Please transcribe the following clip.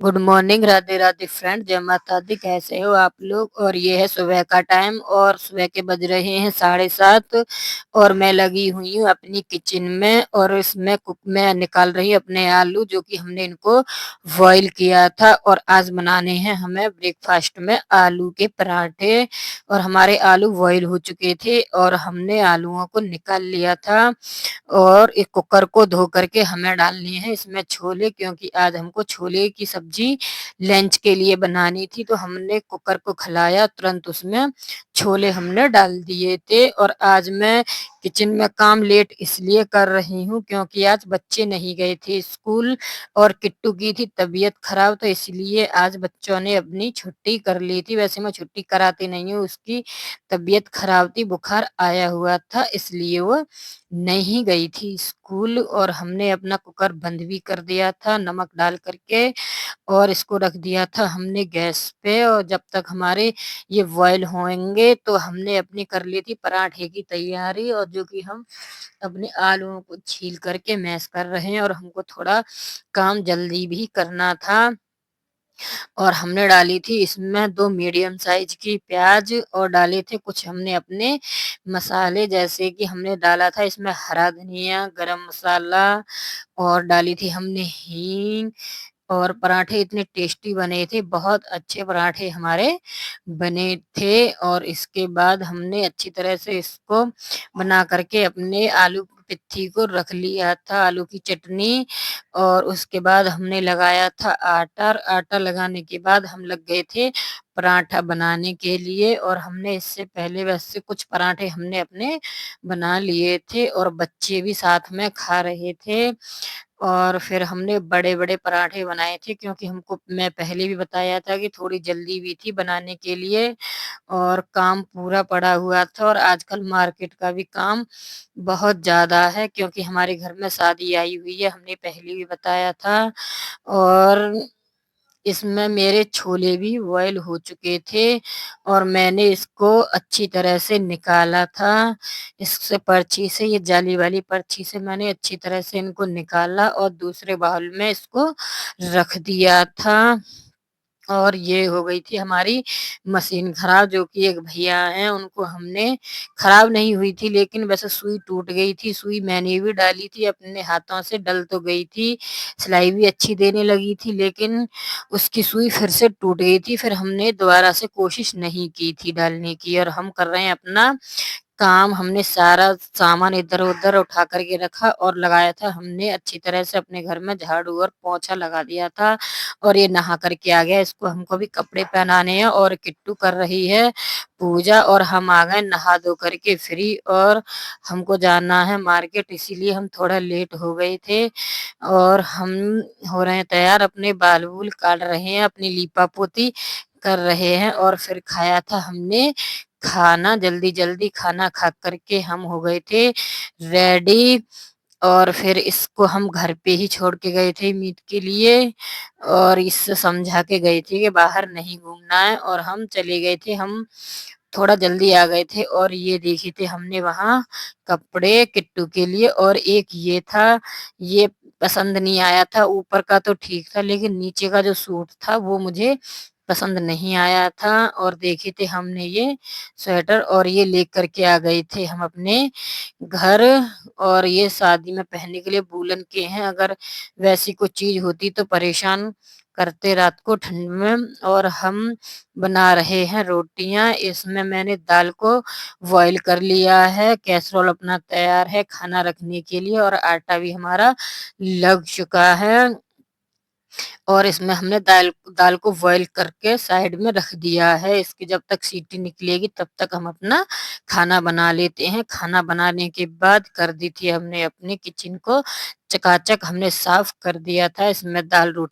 Good morning, Radhe Radhe friend, जय माता दी। कैसे हो आप लोग? और ये है सुबह का टाइम और सुबह के बज रहे हैं 7:30 और मैं लगी हुई हूँ अपनी किचन में और इसमें कुक मैं निकाल रही हूँ अपने आलू जो कि हमने इनको बॉईल किया था और आज बनाने हैं हमें ब्रेकफास्ट में आलू के पराठे। और हमारे आलू बॉईल हो चुके थे और हमने आलूओं को निकाल लिया था और एक कुकर को धो करके हमें डालनी है इसमें छोले, क्योंकि आज हमको छोले की सब्जी लंच के लिए बनानी थी। तो हमने कुकर को खलाया, तुरंत उसमें छोले हमने डाल दिए थे। और आज मैं किचन में काम लेट इसलिए कर रही हूँ क्योंकि आज बच्चे नहीं गए थे स्कूल और किट्टू की थी तबीयत खराब, तो इसलिए आज बच्चों ने अपनी छुट्टी कर ली थी। वैसे मैं छुट्टी कराती नहीं हूँ, उसकी तबीयत खराब थी, बुखार आया हुआ था, इसलिए वो नहीं गई थी स्कूल। और हमने अपना कुकर बंद भी कर दिया था नमक डाल करके और इसको रख दिया था हमने गैस पे। और जब तक हमारे ये बॉयल होंगे तो हमने अपनी कर ली थी पराठे की तैयारी, और जो कि हम अपने आलूओं को छील करके मैश कर रहे हैं और हमको थोड़ा काम जल्दी भी करना था। और हमने डाली थी इसमें 2 मीडियम साइज की प्याज और डाले थे कुछ हमने अपने मसाले, जैसे कि हमने डाला था इसमें हरा धनिया, गरम मसाला और डाली थी हमने हींग। और पराठे इतने टेस्टी बने थे, बहुत अच्छे पराठे हमारे बने थे। और इसके बाद हमने अच्छी तरह से इसको बना करके अपने आलू की पिट्ठी को रख लिया था, आलू की चटनी। और उसके बाद हमने लगाया था आटा, और आटा लगाने के बाद हम लग गए थे पराठा बनाने के लिए। और हमने इससे पहले वैसे कुछ पराठे हमने अपने बना लिए थे और बच्चे भी साथ में खा रहे थे। और फिर हमने बड़े-बड़े पराठे बनाए थे क्योंकि हमको मैं पहले भी बताया था कि थोड़ी जल्दी भी थी बनाने के लिए और काम पूरा पड़ा हुआ था। और आजकल मार्केट का भी काम बहुत ज़्यादा है क्योंकि हमारे घर में शादी आई हुई है, हमने पहले भी बताया था। और इसमें मेरे छोले भी बॉयल हो चुके थे और मैंने इसको अच्छी तरह से निकाला था। इससे पर्ची से, ये जाली वाली पर्ची से मैंने अच्छी तरह से इनको निकाला और दूसरे बाउल में इसको रख दिया था। और ये हो गई थी हमारी मशीन खराब, जो कि एक भैया हैं उनको हमने, खराब नहीं हुई थी लेकिन वैसे सुई टूट गई थी। सुई मैंने भी डाली थी अपने हाथों से, डल तो गई थी, सिलाई भी अच्छी देने लगी थी लेकिन उसकी सुई फिर से टूट गई थी। फिर हमने दोबारा से कोशिश नहीं की थी डालने की। और हम कर रहे हैं अपना काम, हमने सारा सामान इधर-उधर उठा कर के रखा और लगाया था हमने अच्छी तरह से अपने घर में झाड़ू और पोंछा लगा दिया था। और ये नहा कर के आ गया, इसको हमको भी कपड़े पहनाने हैं और किट्टू कर रही है पूजा और हम आ गए नहा धो कर के फ्री। और हमको जाना है मार्केट, इसीलिए हम थोड़ा लेट हो गए थे। और हम हो रहे हैं तैयार, अपने बाल-बूल काट रहे हैं, अपनी लीपा-पोती कर रहे हैं। और फिर खाया था हमने खाना, जल्दी-जल्दी खाना खा कर के हम हो गए थे रेडी। और फिर इसको हम घर पे ही छोड़ के गए थे मीट के लिए और इससे समझा के गए थे कि बाहर नहीं घूमना है। और हम चले गए थे, हम थोड़ा जल्दी आ गए थे। और ये देखे थे हमने वहाँ कपड़े किट्टू के लिए, और एक ये था, ये पसंद नहीं आया था। ऊपर का तो ठीक था लेकिन नीचे का जो सूट था वो मुझे पसंद नहीं आया था। और देखे थे हमने ये स्वेटर और ये लेकर के आ गए थे हम अपने घर। और ये शादी में पहनने के लिए वूलन के हैं, अगर वैसी कोई चीज़ होती तो परेशान करते रात को ठंड में। और हम बना रहे हैं रोटियाँ, इसमें मैंने दाल को बॉयल कर लिया है, कैसरोल अपना तैयार है खाना रखने के लिए और आटा भी हमारा लग चुका है। और इसमें हमने दाल दाल को बॉयल करके साइड में रख दिया है। इसकी जब तक सीटी निकलेगी तब तक हम अपना खाना बना लेते हैं। खाना बनाने के बाद कर दी थी हमने अपने किचन को चकाचक, हमने साफ कर दिया था। इसमें दाल रोटी